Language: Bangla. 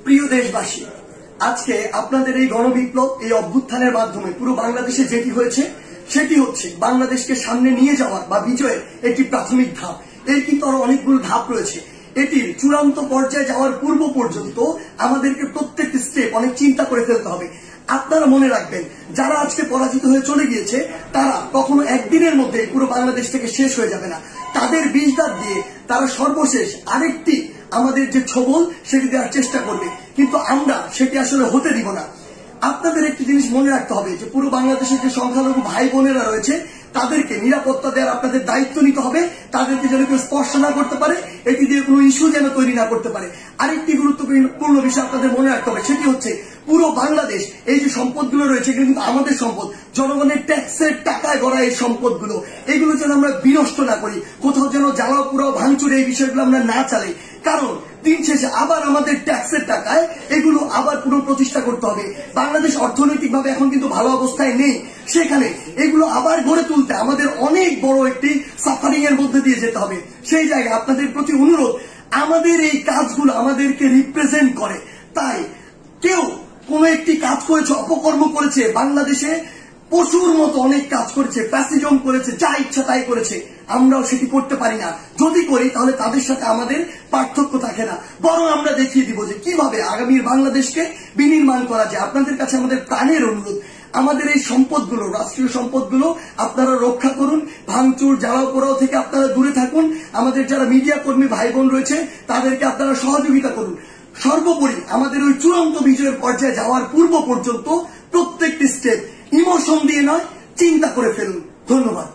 প্রিয় দেশবাসী, আজকে আপনাদের এই গণবিপ্লব, এই অভ্যুত্থানের মাধ্যমে পুরো বাংলাদেশে যেটি হয়েছে সেটি হচ্ছে বাংলাদেশকে সামনে নিয়ে যাওয়ার বা বিজয়ের একটি প্রাথমিক ধাপ। এর কিন্তু আরো অনেকগুলো ধাপ রয়েছে। এটির চূড়ান্ত পর্যায়ে যাওয়ার পূর্ব পর্যন্ত আমাদেরকে প্রত্যেকটি স্টেপ অনেক চিন্তা করে ফেলতে হবে। আপনারা মনে রাখবেন, যারা আজকে পরাজিত হয়ে চলে গিয়েছে তারা কখনো একদিনের মধ্যে পুরো বাংলাদেশ থেকে শেষ হয়ে যাবে না। তাদের বিষ দাঁত দিয়ে তারা সর্বশেষ আরেকটি আমাদের যে ছবল সেটি দেওয়ার চেষ্টা করবে, কিন্তু আমরা সেটি আসলে হতে দিব না। আপনাদের একটি জিনিস মনে রাখতে হবে যে পুরো বাংলাদেশের যে সংখ্যালঘু ভাই বোনেরা রয়েছে তাদেরকে নিরাপত্তা দেওয়ার আপনাদের দায়িত্ব নিতে হবে। তাদেরকে যেন কেউ স্পর্শ না করতে পারে, এটি দিয়ে কোনো ইস্যু যেন তৈরি না করতে পারে। আরেকটি গুরুত্বপূর্ণ বিষয় আপনাদের মনে রাখতে হবে, সেটি হচ্ছে পুরো বাংলাদেশ, এই যে সম্পদগুলো রয়েছে এগুলো কিন্তু আমাদের সম্পদ, জনগণের ট্যাক্সের টাকায় গড়া এই সম্পদগুলো, এগুলো যেন আমরা বিনষ্ট না করি, কোথাও যেন জ্বালাও পুরাও ভাঙচুর এই বিষয়গুলো আমরা না চালাই। কারণ দিন শেষে আবার আমাদের ট্যাক্সের টাকায় এগুলো আবার পুনঃপ্রতিষ্ঠা করতে হবে। বাংলাদেশ অর্থনৈতিকভাবে এখন কিন্তু ভালো অবস্থায় নেই, সেখানে এগুলো আবার গড়ে তুলতে আমাদের অনেক বড় একটি সাফারিং এর মধ্যে দিয়ে যেতে হবে। সেই জায়গায় আপনাদের প্রতি অনুরোধ, আমাদের এই কাজগুলো আমাদেরকে রিপ্রেজেন্ট করে। তাই কেউ কোন একটি কাজ করেছে, অপকর্ম করেছে, বাংলাদেশে পশুর মতো অনেক কাজ করেছে, ফ্যাসিজম করেছে, যা ইচ্ছা তাই করেছে, আমরাও সেটি করতে পারি না। যদি করি তাহলে তাদের সাথে আমাদের পার্থক্য থাকে না, বরং আমরা দেখিয়ে দিব যে কিভাবে আগামীর বাংলাদেশকে বিনির্মাণ করা যায়। আপনাদের কাছে আমাদের প্রাণের অনুরোধ, আমাদের এই সম্পদগুলো, রাষ্ট্রীয় সম্পদগুলো আপনারা রক্ষা করুন, ভাঙচুর জ্বালাও পোড়াও থেকে আপনারা দূরে থাকুন। আমাদের যারা মিডিয়া কর্মী ভাই বোন রয়েছে তাদেরকে আপনারা সহযোগিতা করুন। সর্বোপরি আমাদের ওই চূড়ান্ত বিজয়ের পর্যায়ে যাওয়ার পূর্ব পর্যন্ত প্রত্যেকটি স্টেপ ইমোশন দিয়ে নয়, চিন্তা করে ফেলুন। ধন্যবাদ।